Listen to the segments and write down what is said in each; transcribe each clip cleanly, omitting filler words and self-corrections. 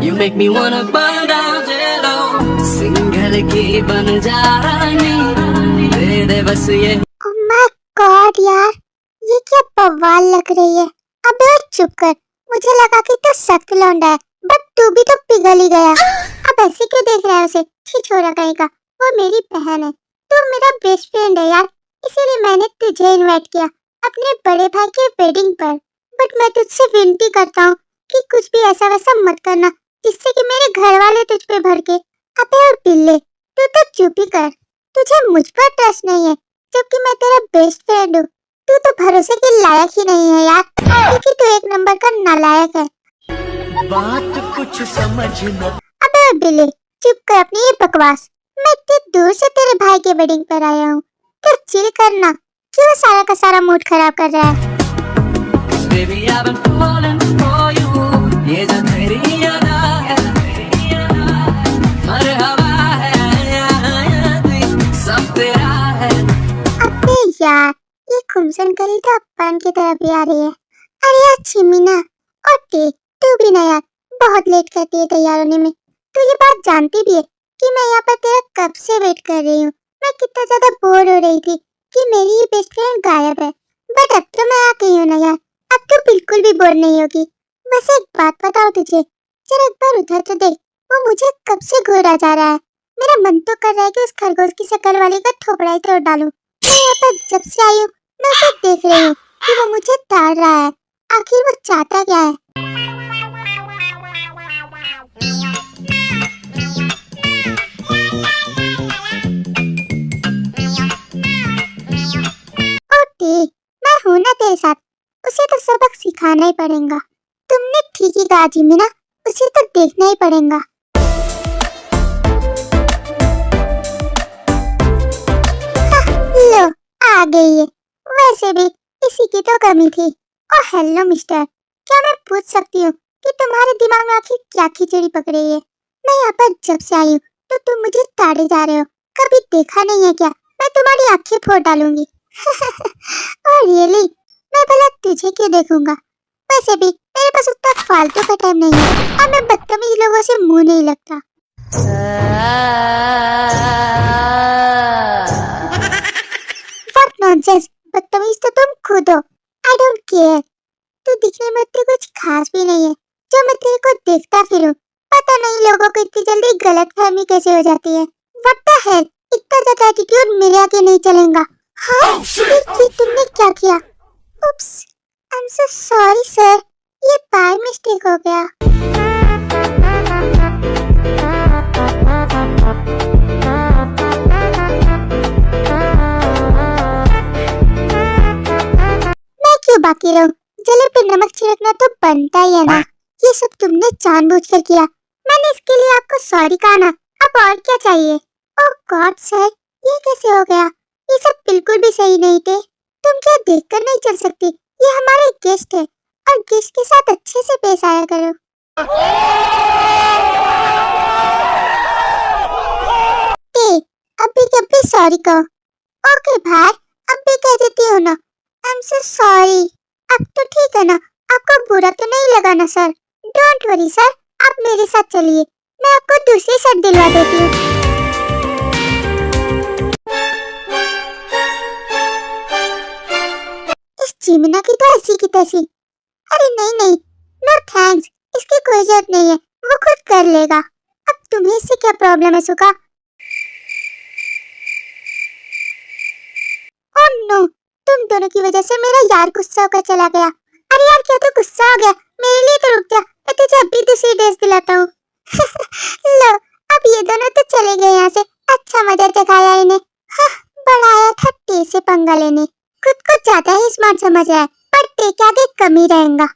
You make me wanna burn down जेलो, Singhal की बन जा रानी, दे दे बस ये। Oh my God यार, ये क्या बवाल लग रही है। अबे और चुप कर, मुझे लगा कि तू सख्त लौंडा है, बट तू भी तो पिघल ही गया। अब ऐसे क्यों देख रहा है उसे? छी छोरा कहेगा, वो मेरी बहन है, तू मेरा बेस्ट फ्रेंड है यार, इसीलिए मैंने तुझे इनवाइट किया अपने बड़े भाई के वेडिंग पर। बट मैं तुझसे विनती करता हूँ कि कुछ भी ऐसा वैसा मत करना जिससे कि मेरे घर वाले तुझ पे भड़के। अबे और बिल्ले, तू तो चुप ही कर, तुझे मुझ पर ट्रस्ट नहीं है, जबकि मैं तेरा बेस्ट फ्रेंड हूँ। तू तो भरोसे के लायक ही नहीं है यार, क्योंकि तू एक नंबर का नालायक है। बात कुछ समझ न। अबे बिल्ले, चुप कर अपनी ये बकवास। मैं इतनी दूर से तेरे भाई के वेडिंग पर आया हूँ, तो चिल करना। क्यों सारा का सारा मूड खराब कर रहा है? Baby, I've been falling for you. ये जो तेरी यादा है, मरहबा है, सब तेरा है। अबे यार, ये खुमसन कली तो अपन की तरफ ही आ रही है। अरे यार चिमिना, और देख तू भी ना यार, बहुत लेट करती है तैयार होने में। तू ये बात जानती भी है कि मैं यहाँ पर तेरा कब से वेट कर रही हूँ। मैं कितना ज्यादा बोर हो रही थी कि मेरी ये बेस्ट फ्रेंड गायब है, बट अब तो मैं आ गई हूँ ना यार, अब तो बिल्कुल भी बोर नहीं होगी। बस एक बात बताओ तुझे, जरा एक बार उधर तो देख, वो मुझे कब से घूरा जा रहा है। मेरा मन तो कर रहा है कि उस खरगोश की शक्ल वाले का थोपड़ा ही तोड़ डालूं। मैं यहाँ पर जब से आई हूँ, मैं उसे देख रही हूँ कि वो मुझे ताड़ रहा है। आखिर वो चाहता क्या है? ओके, मैं हूँ ना तेरे साथ, उसे तो सबक सिखाना ही पड़ेगा। तुमने ठीक ही कहा जिमिना, उसे तो देखना ही पड़ेगा। लो आ गई है। वैसे भी इसी की तो कमी थी। और हेलो मिस्टर, क्या मैं पूछ सकती हूँ कि तुम्हारे दिमाग में आखिर क्या खिचड़ी पक रही है? मैं यहाँ पर जब से आई हूँ तो तुम मुझे ताड़े जा रहे हो, कभी देखा नहीं है क्या? मैं तुम्हारी आंखें फोड़ डालूंगी। और रियली, मैं भला तुझे क्यों देखूंगा? वैसे भी मेरे पास उतना फालतू का टाइम नहीं है, और मैं बदतमीज लोगों से मुंह नहीं लगता। What nonsense! बदतमीज तो तुम खुद हो। I don't care. तू दिखने में उतनी कुछ खास भी नहीं है, जो मैं तेरे को देखता फिरूं। पता नहीं लोगों को इतनी जल्दी गलतफहमी कैसे हो जाती है। What the hell? इतना ज्यादा एटीट्यूड मेरे आगे नहीं चलेगा। हाँ, ये तुमने क्या किया? Oops, I'm so sorry sir. ये बाय मिस्टेक हो गया। मैं क्यों बाकी रहूं? जले पे नमक छिड़कना तो बनता ही है ना। ये सब तुमने जानबूझकर किया। मैंने इसके लिए आपको सॉरी कहा ना। अब और क्या चाहिए? ओह गॉड सर, ये कैसे हो गया? ये सब बिल्कुल भी सही नहीं थे। तुम क्या देखकर नहीं चल सकती? ये हमारे गेस्ट है, और गेस्ट के साथ अच्छे से पेश आया करो। ए, अभी जब भी सॉरी कहो। ओके भाई, अब भी कह देती हो ना। I am so sorry. अब तो ठीक है ना? आपको बुरा तो नहीं लगा ना सर? डोंट वरी सर, आप मेरे साथ चलिए, मैं आपको दूसरी शर्ट दिलवा देती हूँ। इस चिमना की तो ऐसी की तैसी। अरे नहीं नहीं, नो थैंक्स, इसकी कोई जरूरत नहीं है, वो खुद कर लेगा। अब तुम्हें इससे क्या प्रॉब्लम है सुका? ओह नो, तुम दोनों की वजह से मेरा यार गुस्सा होकर चला गया। अरे यार क्या तो गुस्सा हो गया? मेरे लिए तो रुक जा, मैं तुझे अभी दूसरी ड्रेस दिलाता हूँ। लो, अब ये दोनों तो चले गए यहाँ से। अच्छा मजा चखाया इन्हें। हाँ, बढ़ाया था टे से पंगा लेने। खुद को ज्यादा ही स्मार्ट समझ रहा है, पर टे के आगे कम ही रहेगा।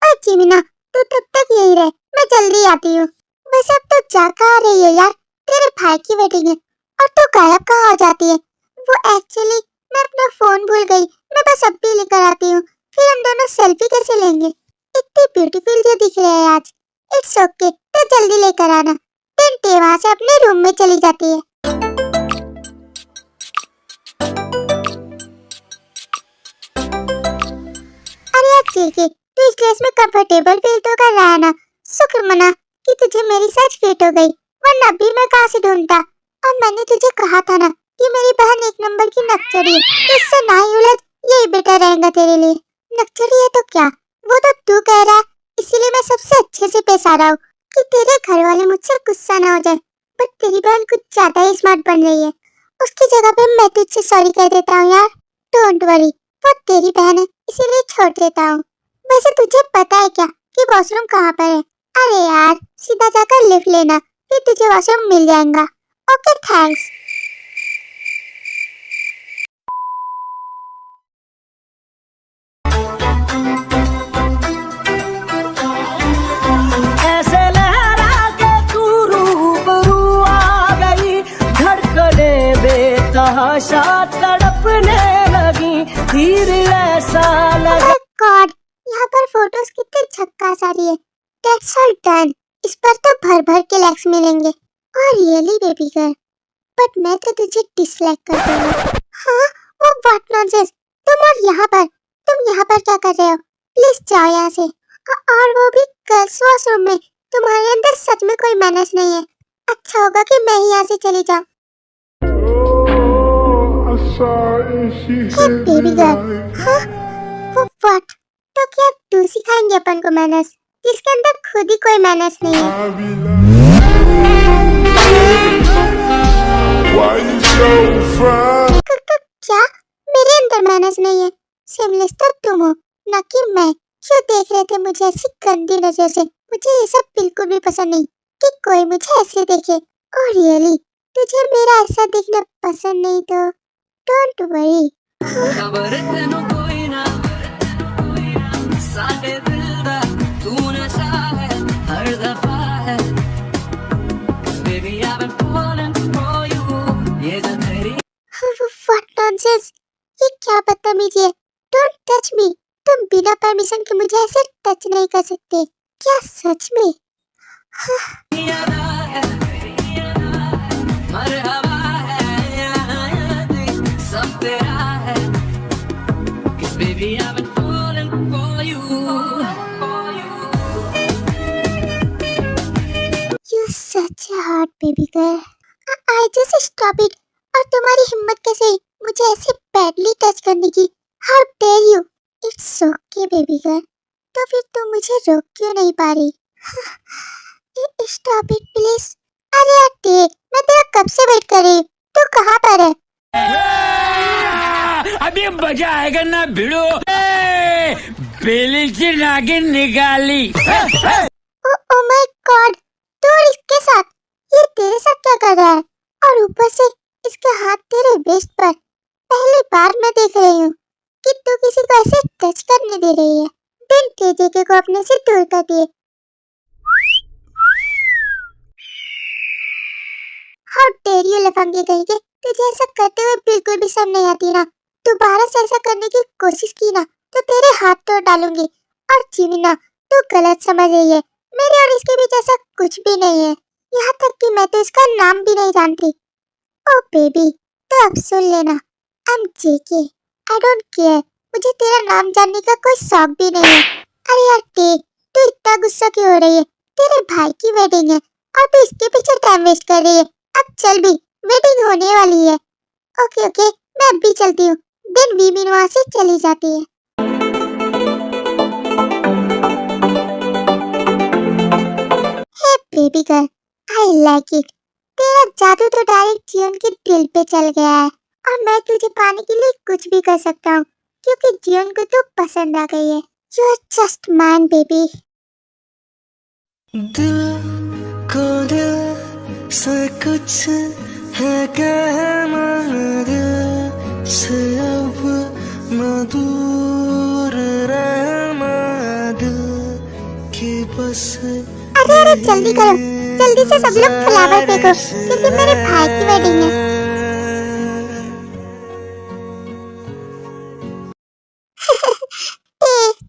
और चिमिना, तू तब तक यही रहे, मैं जल्दी आती हूँ। वैसे अब तो जा कहाँ रही है यार? तेरे भाई की वेडिंग है और तू गायब कहाँ हो जाती है? वो एक्चुअली मैं अपना फोन भूल गई, मैं बस अब भी लेकर आती हूँ, फिर हम दोनों सेल्फी कैसे लेंगे? इतनी ब्यूटीफुल जो दिख रहे हैं आज। इट्स ओके, तो जल्दी लेकर आना। टिंटे वहाँ से अपने रूम में चली जाती है। अरे यार ठीक है, तू इस ड्रेस में कंफर्टेबल फील तो कर रहा है ना? शुक्र मना कि तुझे मेरी सच फिट हो गई, वरना अभी मैं कहाँ से ढूंढता। और मैंने तुझे कहा था ना कि मेरी बहन एक नंबर की नक्चड़ी है, इससे ना ही उलझ, यही बेटर रहेगा तेरे लिए। नक्चड़ी है तो क्या, वो तो तू कह रहा है, इसीलिए मैं सबसे अच्छे से पेश आ रहा हूँ कि तेरे घर वाले मुझसे गुस्सा ना हो जाए। बट तेरी बहन कुछ ज्यादा ही स्मार्ट बन रही है, उसकी जगह पे मैं तुझसे सॉरी कह देता हूँ यार। डोंट वरी, वो तेरी बहन है इसीलिए छोड़ देता हूँ। वैसे तुझे पता है क्या कि वॉशरूम कहाँ पर है? अरे यार, सीधा जाकर लिफ्ट लेना, फिर तुझे वॉशरूम मिल जाएगा। Okay thanks. ऐसे लहरा के तू रूबरू आ गई, धड़कने बेतहाशा तड़पने लगी, तीर ऐसा लगा। गॉड, यहाँ पर फोटोज कितने झक्कास आ रही है। दैट्स ऑल डन, इस पर तो भर भर के लाइक्स मिलेंगे। और रियली बेबी गर्ल, बट मैं तो तुझे डिसलाइक कर दूंगा। हाँ, वो व्हाट नॉनसेंस, तुम यहाँ पर क्या कर रहे हो? प्लीज जाओ यहाँ से। और वो भी गर्ल्स वॉशरूम में, तुम्हारे अंदर सच में कोई मैनर्स नहीं है। अच्छा होगा कि मैं ही यहाँ से चली जाऊँ। बेबी गर्ल, हाँ, वो व्हाट? तो क्या तू सिखाएंगे अपन को मैनर्स, जिसके अंदर खुद ही कोई मैनर्स नहीं है? क्या मेरे अंदर मैनर्स नहीं है? सिमलेस तो तुम हो, ना कि मैं। क्यों देख रहे थे मुझे ऐसी गंदी नजर से? मुझे ये सब बिल्कुल भी पसंद नहीं कि कोई मुझे ऐसे देखे। और रियली तुझे मेरा ऐसा दिखना पसंद नहीं तो डोंट वरी। खबर तेनू कोई ना, साडे दिल दा तू नशा है, हर दफा है। Baby I've been falling for you, ये जो तेरी व्हाट नॉनसेंस, ये क्या बदतमीजी है? Don't touch me. तुम बिना परमिशन के मुझे ऐसे टच नहीं कर सकते। क्या सच में? यादा है, मरहबा है, सब तेरा है। 'Cause baby I've been falling for you. You're such a hot baby girl. I just stop it. और तुम्हारी हिम्मत कैसे हुई मुझे ऐसे बैडली टच करने की? How dare you? It's okay baby girl. तो फिर तुम मुझे रोक क्यों नहीं पा रही? Stop it please. अरे यार देख, मैं तेरा कब से वेट कर रही हूँ। तू कहाँ पर है? अभी मजा आएगा ना भिड़ो, बेली की नागिन निकाली। Oh my God, तू और इसके साथ, ये तेरे साथ क्या कर रहा है? और ऊपर से इसके हाथ तेरे वेस्ट पर। पहली बार मैं देख रही हूँ कि तू किसी को ऐसे टच करने दे रही है। दिन तेजे को अपने से दूर कर दिए। How dare you लफंगे कहीं के, तुझे ऐसा करते हुए बिल्कुल भी शर्म नहीं आती ना? दोबारा से ऐसा करने की कोशिश की ना तो तेरे हाथ तोड़ डालूंगी। और जीमिना, तू गलत समझ रही है, मेरे और इसके बीच ऐसा कुछ भी नहीं है। यहाँ तक कि मैं तो इसका नाम भी नहीं जानती। ओ बेबी, तो अब सुन लेना, I am JK, I don't care. मुझे तेरा नाम जानने का कोई शौक भी नहीं है। अरे यार देख, तू इतना गुस्सा क्यों हो रही है? तेरे भाई की वेडिंग है और तू इसके पीछे टाइम वेस्ट कर रही है। अब चल भी, वेडिंग होने वाली है। ओके ओके, मैं अब भी चलती हूँ। देन वीमिन वहाँ से चली जाती है। Hey baby girl, I like it. तेरा जादू तो डायरेक्ट जीवन के दिल पे चल गया है और मैं तुझे पाने के लिए कुछ भी कर सकता हूँ क्योंकि जीवन को तू पसंद आ गई है। You are just mine baby. दिल को दिल से कुछ है कहना, दिल से अब न दूर रहना, दिल की बस। अरे अरे जल्दी करो, जल्दी से सब लोग फ्लावर फेंको क्योंकि मेरे भाई की वेडिंग है।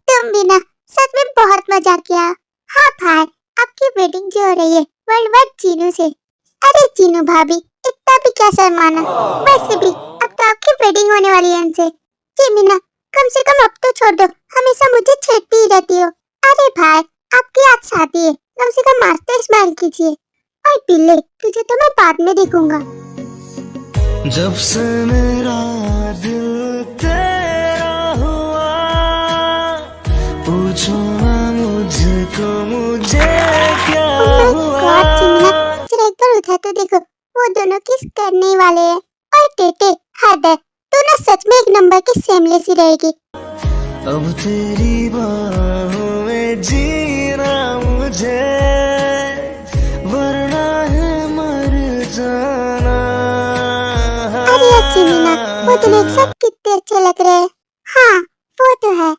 तुम भी ना, सच में बहुत मजा किया। हाँ भाई, आपकी वेडिंग जो हो रही है वर्ल्ड वाइड जीनू से। अरे जीनू भाभी, इतना भी क्या शर्माना। वैसे भी अब तो आपकी वेडिंग होने वाली है उनसे। जीमिना, कम से कम अब तो छोड़ दो, हमेशा मुझे छेड़ती ही रहती हो। अरे भाई, आपकी आज शादी है, कम से कम आज तो स्माइल कीजिए। और पिल्ले, तुझे तो मैं बाद में देखूंगा। जब से मेरा दिल तेरा हुआ, पूछो ना मुझको मुझे क्या हुआ। जरा एक बार उठा तो देखो, वो दोनों किस करने वाले हैं। और टेटे हद है, तू ना सच में एक नंबर की सेमलेस ही रहेगी। अब तेरी बाहों में जीना मुझे, वरना है मर जाना। अरे अच्छी मीना, वो दोनों एक साथ कितने अच्छे लग रहे हैं। हाँ वो तो है।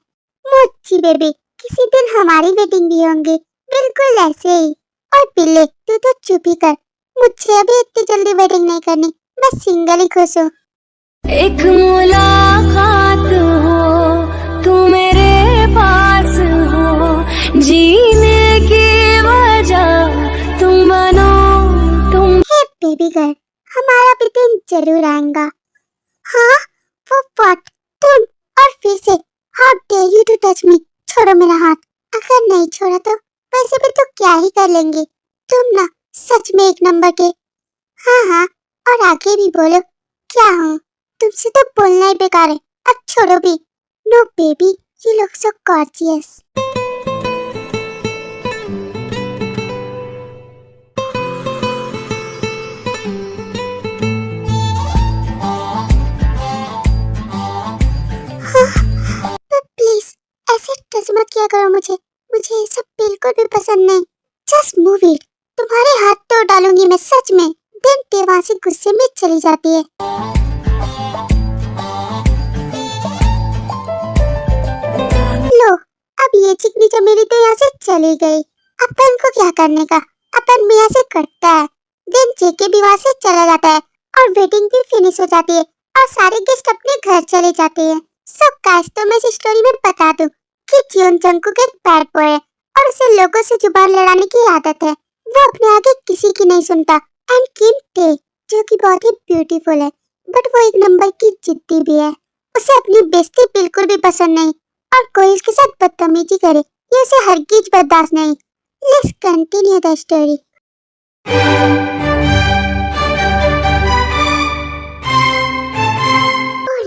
मोची बेबी, किसी दिन हमारी वेडिंग भी होंगी, बिल्कुल ऐसे ही। और पिल्ले, तू तो चुप ही कर, मुझे अभी इतनी जल्दी वेडिंग नहीं करनी, मैं सिंगल ही खुश हूँ। एक मुलाकात हो, तू मेरे पास हो, जीने की वजह तुम बनो तुम। हे बेबी गर्ल, हमारा भी दिन जरूर आएगा। हाँ वो व्हाट, तुम और फिर से how dare you to touch me. छोड़ो मेरा हाथ, अगर नहीं छोड़ा तो वैसे भी तो क्या ही कर लेंगे। तुम ना सच में एक नंबर के। हाँ हाँ, और आगे भी बोलो क्या हूँ, तुमसे तो बोलना ही बेकार है। अब छोड़ो भी। No baby, you look so gorgeous. Please ऐसे टच मत किया करो मुझे ये सब बिल्कुल भी पसंद नहीं। Just move it. तुम्हारे हाथ तो डालूंगी मैं सच में। दिन तेवासी गुस्से में चली जाती है। लो, अब ये चिकनी चमेली तो यहाँ से चली गई। अपन को क्या करने का, अपन मियाँ से कटता है। दिन जेके भी वहाँ से चला जाता है और वेडिंग भी फिनिश हो जाती है और सारे गेस्ट अपने घर चले जाते हैं। सो गाइस, तो मैं इस स्टोरी में बता दूं कि जियोन जंगकुक एक बैड बॉय है और उसे लोगों से जुबान लड़ाने की आदत है। वो अपने आगे किसी की नहीं सुनता। एंड किम टे, जो कि बहुत ही ब्यूटीफुल है, बट वो एक नंबर की जिद्दी भी है। उसे अपनी बेइज्जती बिल्कुल भी पसंद नहीं और कोई उसके साथ बदतमीजी करे ये उसे हरगिज बर्दाश्त नहीं। Let's continue the story.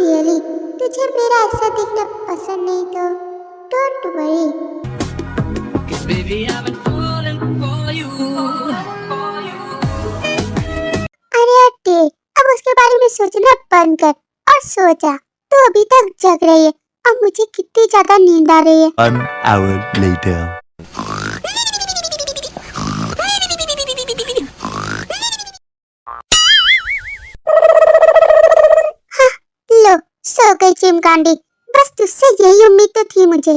Really तुझे मेरा ऐसा दिखना पसंद नहीं तो don't worry. Cause baby I've been falling for you. अरे अट्टे, अब उसके बारे में सोचना बंद कर और सो जा। तू अभी तक जग रही है और मुझे कितनी ज्यादा नींद आ रही है। 1 hour later. लो, सो गई चिमकांडी। बस तुझसे यही उम्मीद तो थी मुझे।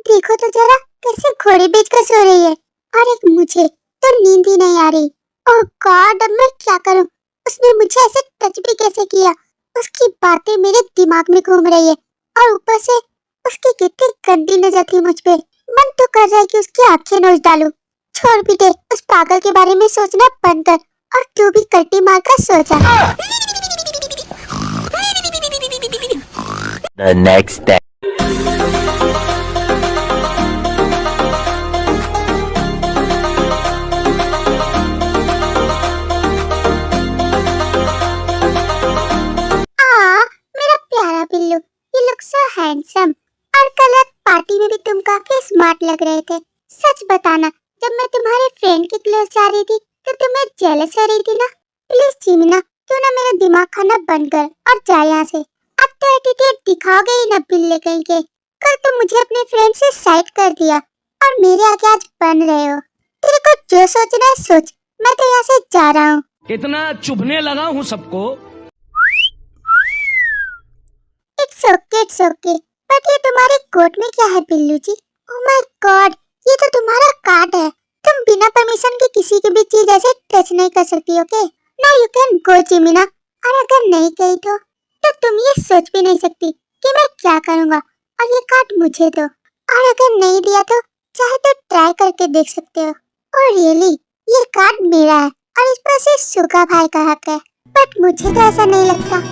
देखो तो जरा कैसे घोड़े बेचकर सो रही है और एक मुझे तो नींद ही नहीं आ रही। ओह गॉड, अब मैं क्या करूं? उसने मुझे ऐसे टच भी कैसे किया? उसकी बातें मेरे दिमाग में घूम रही है और ऊपर से उसकी कितनी गंदी नजर थी मुझ पे। मन तो कर रहा है कि उसकी आंखें नोच डालूं। छोड़ भी दे, उस पागल के बारे में सोचना बंद कर और तू भी कल्टी मारकर सो जा। The next day. मेरा प्यारा Billu, you look so handsome। और कल रात पार्टी में भी तुम काफी स्मार्ट लग रहे थे। सच बताना, जब मैं तुम्हारे फ्रेंड के क्लोज जा रही थी तो तुम्हें जेलस हो रही थी ना? प्लीज चिमिना, तू ना मेरा दिमाग खाना बंद कर और जा यहाँ से। अब तो एटीट्यूड दिखाओगे ही ना बिल्ले कहीं के। कल तुम मुझे अपने फ्रेंड से साइड कर दिया और मेरे आगे आज बन रहे हो। तेरे को जो सोचना है सोच, मैं तो यहाँ से जा रहा हूँ। इतना चुभने लगा हूँ सबको। इट्स ओके, बट ये तुम्हारे कोट में क्या है बिल्लू जी? ओह माय गॉड, ये तो तुम्हारा कार्ड है। तुम बिना परमिशन के किसी की भी चीज ऐसे टच नहीं कर सकती, okay? Now you can go चिमिना। और अगर नहीं गई तो तुम ये सोच भी नहीं सकती कि मैं क्या करूँगा। और ये कार्ड मुझे दो, और अगर नहीं दिया तो चाहे तो ट्राई करके देख सकते हो। और रियली ये कार्ड मेरा है और इस पर सिर्फ सुगा भाई का हक है, बट मुझे तो ऐसा नहीं लगता।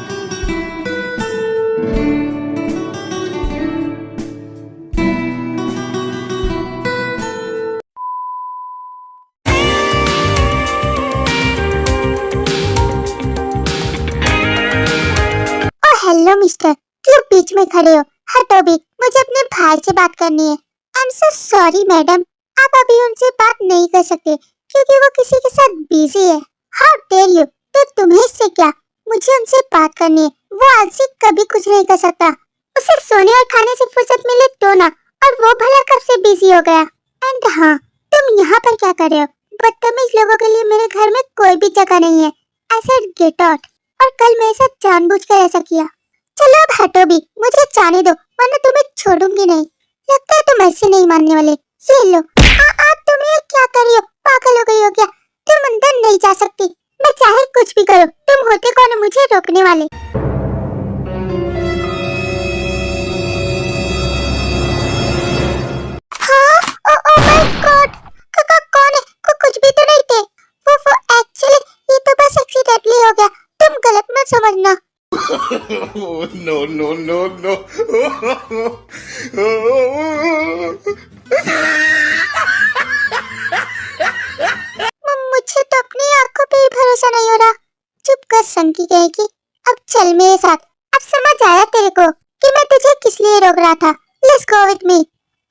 हेलो मिस्टर, क्यों बीच में खड़े हो? हटो भी, मुझे अपने भाई से बात करनी है। I am so sorry madam, आप अभी उनसे बात नहीं कर सकते क्योंकि वो किसी के साथ बिजी है। हाउ डेयर यू, तो तुम्हें इससे क्या? मुझे उनसे बात करनी है। वो आलसी कभी कुछ नहीं कर सकता। उसे सोने और खाने से फुर्सत मिले तो ना, और वो भला कब से बिजी हो गया। एंड हाँ, तुम यहाँ पर क्या कर रहे हो? बदतमीज लोगों के लिए मेरे घर में कोई भी जगह नहीं है। I said get out. और कल मेरे साथ जानबूझकर ऐसा किया। चलो अब हटो भी, मुझे जाने दो वरना तुम्हें छोड़ूंगी नहीं। लगता है तुम ऐसे नहीं मानने वाले। ये लो। तुम ये क्या कर रही हो? पागल हो गई हो क्या? तुम अंदर नहीं जा सकती। मैं चाहे कुछ भी करूं, तुम होते कौन हो मुझे रोकने वाले? हाँ, ओ माय गॉड, कौन है? कुछ भी तो नहीं थे। वो एक्चुअली ये तो बस एक्सीडेंटली हो गया, तुम गलत मत समझना। no, no, no, no. मुझे तो अपनी आंखों पे ही भरोसा नहीं हो रहा। चुप कर संकी कहेगी। अब चल मेरे साथ। अब समझ आया तेरे को कि मैं तुझे किस लिए रोक रहा था। Let's go with me.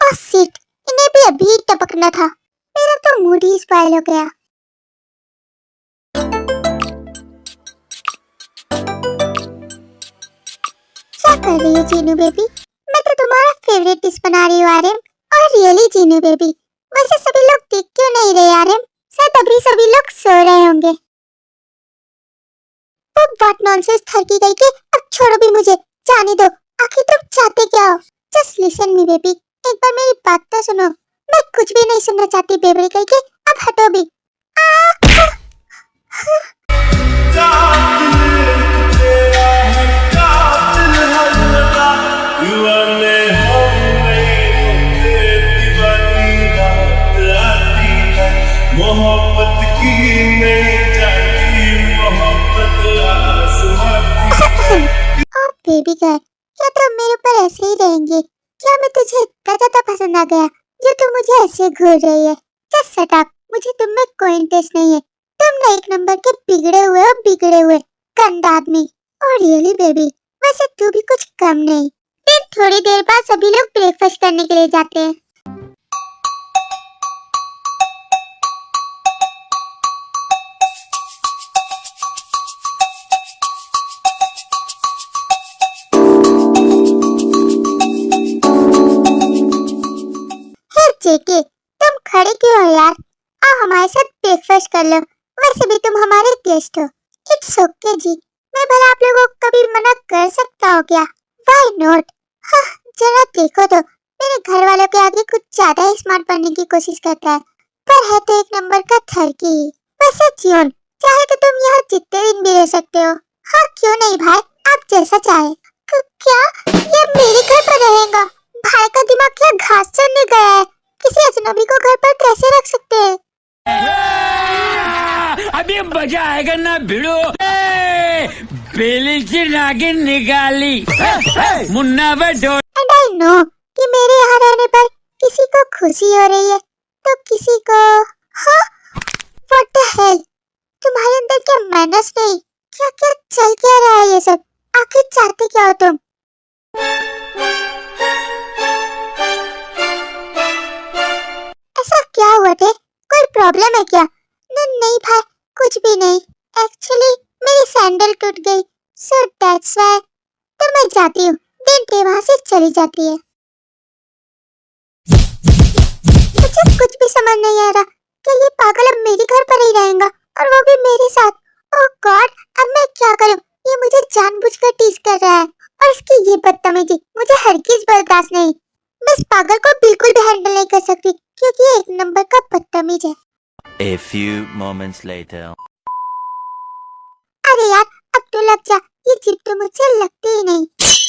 Oh shit, इन्हें भी अभी टपकना था। मेरा तो मूड ही स्पॉइल हो गया। क्या कर रही है जीनू बेबी? मैं तो तुम्हारा फेवरेट डिश बना रही हूँ आर्यन। और रियली जीनू बेबी, वैसे सभी लोग देख क्यों नहीं रहे आर्यन? शायद अभी सभी लोग सो रहे होंगे। वो बात नॉनसेंस थरकी गई कि अब छोड़ो भी मुझे, जाने दो। आखिर तुम चाहते क्या हो? जस्ट लिसन मी बेबी, एक बार मेरी बात तो सुनो। मैं कुछ भी नहीं सुनना चाहती बेबी कह के, अब हटो भी। मोहब्बत की नहीं जाती, मोहब्बत आसमां की। बेबी गर्ल, क्या तुम मेरे ऊपर ऐसे ही रहेंगे? क्या मैं तुझे इतना ज्यादा पसंद आ गया जो तुम मुझे ऐसे घूर रही है? जस्ट शट अप, मुझे तुम में कोई इंटरेस्ट नहीं है। तुम ना एक नंबर के बिगड़े हुए गंदा आदमी। और रियली बेबी, वैसे तू भी कुछ कम नहीं। फिर थोड़ी देर बाद सभी लोग ब्रेकफास्ट करने के लिए जाते हैं। जेके, तुम खड़े क्यों हो यार? आओ हमारे साथ ब्रेकफास्ट कर लो। वैसे भी तुम हमारे गेस्ट हो। इट्स ओके जी, मैं भला आप लोगों को कभी मना कर सकता हूँ क्या? Why not? हाँ, जरा देखो तो, मेरे घर वालों के आगे कुछ ज्यादा ही स्मार्ट बनने की कोशिश करता है, पर है तो एक नंबर का थरकी। वैसे जियोन, चाहे तो तुम यहाँ जितने दिन भी रह सकते हो। हाँ क्यों नहीं भाई, आप जैसा चाहे। क्या ये मेरे घर पर रहेगा? भाई का दिमाग क्या घास चढ़ने गया है? किसी अजनबी को घर पर कैसे रख सकते हैं? अभी मजा आएगा ना भिड़ो। बेली की नागिन निकाली मुन्ना बटो। एंड आई नो कि मेरे यहाँ रहने पर किसी को खुशी हो रही है तो किसी को। हाँ, व्हाट द हेल, तुम्हारे अंदर क्या मैनर्स नहीं? क्या क्या चल क्या रहा है ये सब? आखिर चाहते क्या हो तुम? ऐसा क्या हुआ थे? कोई प्रॉब्लम है क्या? नहीं भाई, कुछ भी नहीं। एक्चुअली मेरी सैंडल टूट गई, सो दैट्स व्हाई। तो मैं जाती हूँ, दिन वहाँ से चली जाती है। मुझे कुछ भी समझ नहीं आ रहा कि ये पागल अब मेरे घर पर ही रहेगा और वो भी मेरे साथ। ओह गॉड, अब मैं क्या करूँ? ये मुझे जानबूझकर टीज कर रहा है और इसकी ये बदतमीजी मुझे हरगिज बर्दाश्त नहीं। मैं इस पागल को बिल्कुल भी हैंडल नहीं कर सकती क्योंकि ये एक नंबर का बदतमीज है। A few moments later. अरे यार, अब तो लग जा, ये जिप तो मुझसे लगती ही नहीं।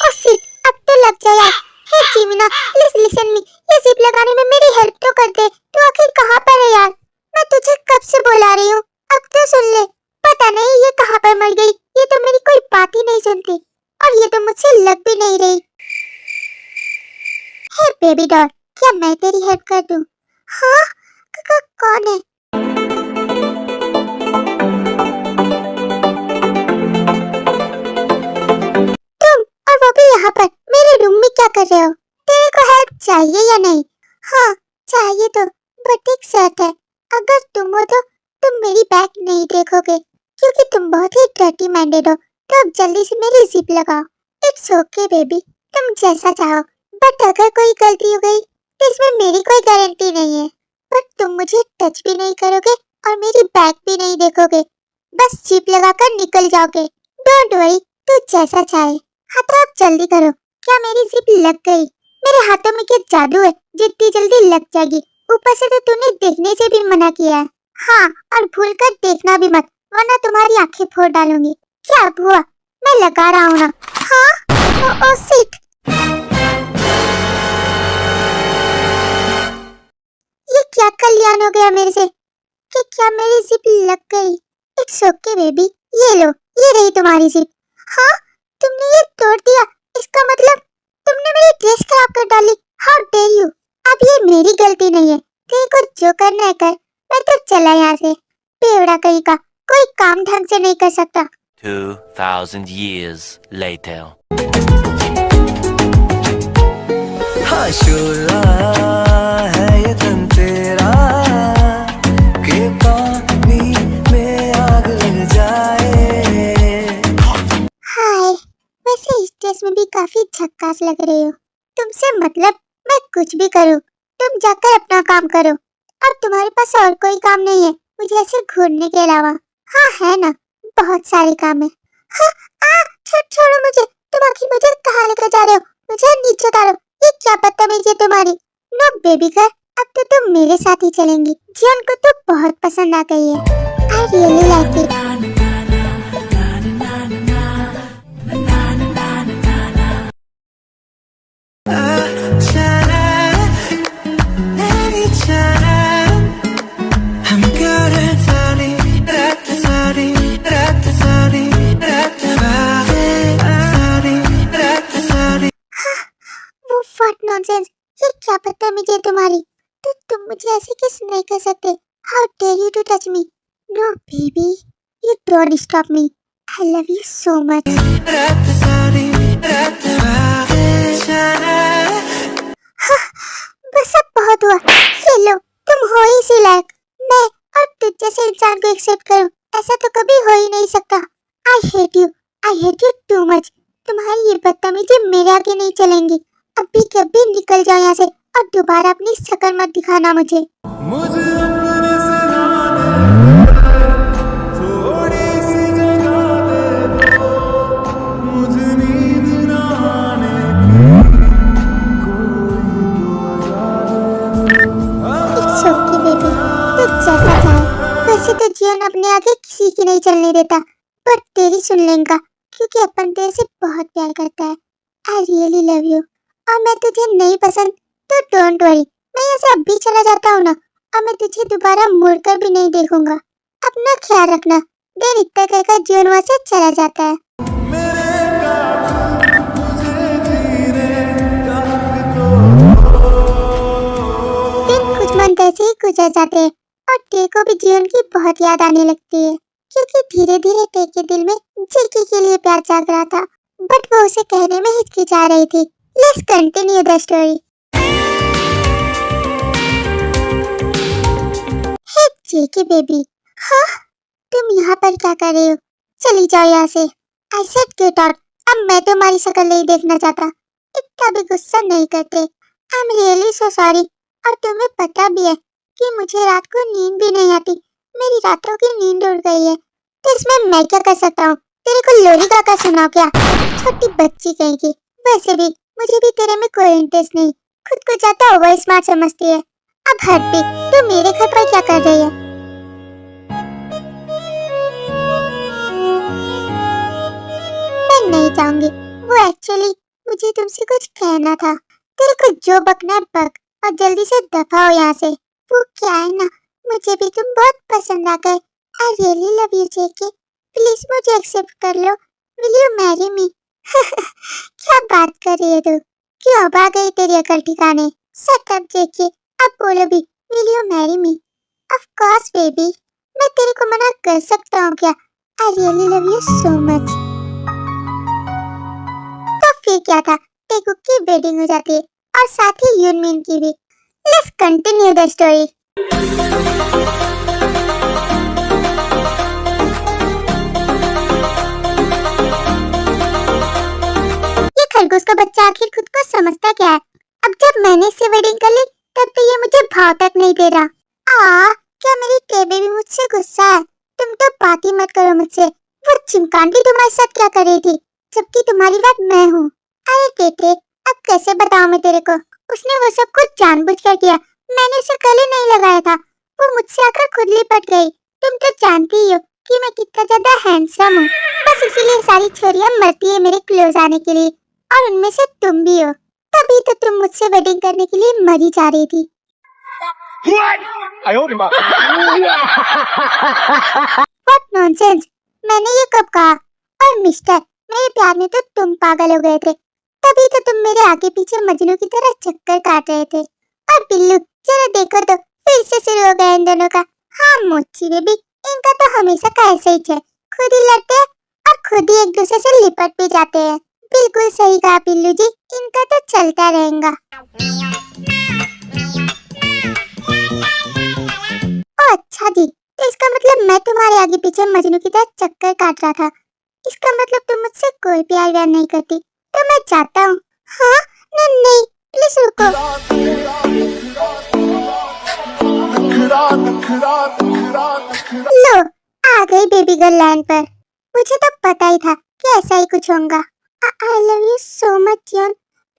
ओह शिट, अब तो लग जा यार। हे जीमिना, प्लीज लिसन मी, ये जिप लगाने में मेरी हेल्प तो कर दे। तू आखिर कहाँ पर है यार? मैं तुझे कब से बुला रही हूँ, अब तो सुन ले। पता नहीं ये कहाँ पर मर गई, ये तो मेरी कोई बात ही नहीं सुनती और ये तो मुझसे लग भी नहीं रही। हे बेबी डॉल, क्या मैं तेरी हेल्प कर दूं? हाँ, कौन है? तुम चाहिए या नहीं? हाँ चाहिए तो, बट एक शर्त है, अगर तुम हो तो तुम मेरी बैक नहीं देखोगे, क्योंकि तुम बहुत ही डर्टी माइंडेड हो। तो अब जल्दी से मेरी जिप लगाओ। इट्स ओके बेबी, तुम जैसा चाहो, बट अगर कोई गलती हो गई तो इसमें मेरी कोई गारंटी नहीं है। बट तुम मुझे टच भी नहीं करोगे और मेरी बैक भी नहीं देखोगे, बस जिप लगाकर निकल जाओगे। डोंट वरी, तू जैसा चाहे। हाँ तो अब जल्दी करो। क्या मेरी जिप लग गई? मेरे हाथों में क्या जादू है, जितनी जल्दी लग जाएगी। ऊपर से तो तूने देखने से भी मना किया है। हाँ, और भूल कर देखना भी मत, वरना तुम्हारी आंखें फोड़ डालूंगी। क्या हुआ? मैं लगा रहा हूँ ना। हाँ, ओ शिट, ये क्या कल्याण हो गया मेरे से कि क्या मेरी जिप लग गई? इट्स ओके बेबी, ये लो, ये रही तुम्हारी जिप। हाँ, तुमने ये तोड़ दिया, इसका मतलब तुमने मेरी ड्रेस खराब कर डाली। How dare you! अब ये मेरी गलती नहीं है, तेरे को जो करना है कर। मैं तो चला यहाँ से। बेवड़ा कहीं का, कोई काम ढंग से नहीं कर सकता। 2,000 years later. हाँ शोला है ये तन तेरा कि पानी में आग लग जाए। हाय, वैसे इस ड्रेस में भी काफी झक्कास लग रही हो। तुमसे मतलब मैं कुछ भी करूँ, तुम जाकर अपना काम करो। अब तुम्हारे पास और कोई काम नहीं है मुझे ऐसे घूरने के अलावा? हाँ है ना, बहुत सारे काम है। हाँ, छोड़ो मुझे, तुम आखिर मुझे कहाँ लेकर जा रहे हो? मुझे नीचे उतारो। ये क्या बदतमीजी है तुम्हारी? नो बेबी गर्ल, अब तो तुम मेरे साथ ही चलेंगी। जीवन को तो बहुत पसंद आ गई है। I really like it. What nonsense, ये क्या बदतमीजी है तुम्हारी? तो तुम मुझे ऐसे किस नहीं कर सकते। How dare you to touch me? No baby, you don't stop me. I love you so much. बस अब बहुत हुआ, ये लो, तुम हो ही इसी लायक। मैं और तुझ जैसे इंसान को एक्सेप्ट करूं, ऐसा तो कभी हो ही नहीं सकता। I hate you too much. तुम्हारी ये बदतमीजी मेरे आगे नहीं चलेंगी। अभी कभी निकल जाओ यहाँ से और दोबारा अपनी शक्ल मत दिखाना मुझे। मुझे अपने सिरहाने थोड़ी सी जगह दे दो, मुझे नींद ना आने की कोई दुआ दे दो। इट्स ओके बेबी, तू जैसा चाहे। वैसे तो जीवन अपने आगे किसी की नहीं चलने देता, पर तेरी सुन लेगा, क्योंकि अपन तेरे से बहुत प्यार करता है। आई रियली लव यू। और मैं तुझे नहीं पसंद तो डोंट वरी, मैं यहाँ से अभी चला जाता हूँ ना, और मैं तुझे दोबारा मुड़कर भी नहीं देखूंगा। अपना ख्याल रखना। देन इतना कहकर जीवन वहाँ से चला जाता है। दिन कुछ मन ऐसे ही गुजर जाते हैं और टे को भी जीवन की बहुत याद आने लगती है, क्योंकि धीरे धीरे टे के दिल में जेकी के लिए प्यार जाग रहा था, बट वो उसे कहने में हिचकिचा रही थी। Let's continue the story. Hey जेकी बेबी, हाँ तुम यहाँ पर क्या कर रहे हो? चली जाओ यहाँ से। I said get out. अब मैं तुम्हारी शक्ल नहीं देखना चाहता। इतना भी गुस्सा नहीं करते। I'm really so sorry. और तुम्हें पता भी है कि मुझे रात को नींद भी नहीं आती। मेरी रातों की नींद उड़ गई है, तो इसमें मैं क्या कर सकता हूँ? तेरे को लोरी का सुनाओ क्या? छोटी बच्ची कहीं की। वैसे भी मुझे भी तेरे में कोई इंटरेस्ट नहीं, खुद को ज्यादा ओवर स्मार्ट समझती है। अब हट भी, तू मेरे घर पर क्या कर रही है? मैं नहीं जाऊंगी, वो एक्चुअली मुझे तुमसे कुछ कहना था। तेरे को जो बकना है बक, और जल्दी से दफा हो यहाँ से। वो क्या है ना, मुझे भी तुम बहुत पसंद आ गए। I really love you JK, please मुझे एक्सेप्ट कर लो। Will you marry me? क्या बात कर रही है तू? क्यों अब आ गई तेरी अकल ठिकाने? शट अप जेके, अब बोलो भी, will you marry me? Of course baby, मैं तेरे को मना कर सकता हूँ क्या? आई really love you so much. तो फिर क्या था, टेकू की वेडिंग हो जाती है और साथ ही यूनमिन की भी। Let's continue the story. ये खरगोश का बच्चा आखिर खुद को समझता क्या है? अब जब मैंने इससे वेडिंग कर ली तब तो ये मुझे भाव तक नहीं दे रहा। क्या मेरी टेबे भी मुझसे गुस्सा है? तुम तो बात ही मत करो मुझसे। वो चिमकांडी तुम्हारे साथ क्या कर रही थी जबकि तुम्हारी बात मैं हूँ? अरे टेटे, अब कैसे बताऊं मैं तेरे को? उसने वो सब कुछ जानबूझकर किया। मैंने उसे गले नहीं लगाया था। वो मुझसे आकर खुद लिपट गई। तुम तो जानती ही हो कि मैं कितना ज्यादा हैंडसम हूँ। बस इसीलिए सारी छोरियां मरती है मेरे क्लोज आने के लिए, और उनमें से तुम भी हो। तभी तो तुम मुझसे वेडिंग करने के लिए मरी जा रही थी। What nonsense! मैंने ये कब कहा? और मिस्टर, मेरे प्यार में तो तुम पागल हो गए थे। तभी तो तुम मेरे आगे पीछे मजनू की तरह चक्कर काट रहे थे। और बिल्लू, जरा देखो तो फिर से शुरू हो गया इन दोनों का। हाँ मोची बेबी, इनका तो हमेशा का ऐसा ही है। खुद ही लड़ते हैं और खुद ही एक दूसरे से लिपट भी जाते हैं। बिल्कुल सही कहा बिल्लू जी, इनका तो चलता रहेगा। ओ अच्छा जी, तो इसका मतलब मैं तुम्हारे आगे पीछे मजनू की तरह चक्कर काट रहा था। इसका मतलब तुम मुझसे कोई प्यार व्यार नहीं करती। तो मैं चाहता हूँ। हाँ? नहीं, प्लीज रुको। लो, आ गई बेबी गर्ल लाइन पर। मुझे तो पता ही था कि ऐसा ही कुछ होगा। I love you so much यार।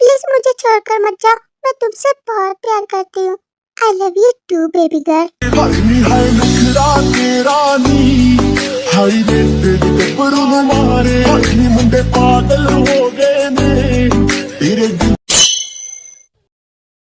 प्लीज मुझे छोड़कर मत जाओ, मैं तुमसे बहुत प्यार करती हूँ। I love you too baby girl। हाय नखरा तेरा नी, हाय रे तेरी गबरू मारे, मुंडे पागल हो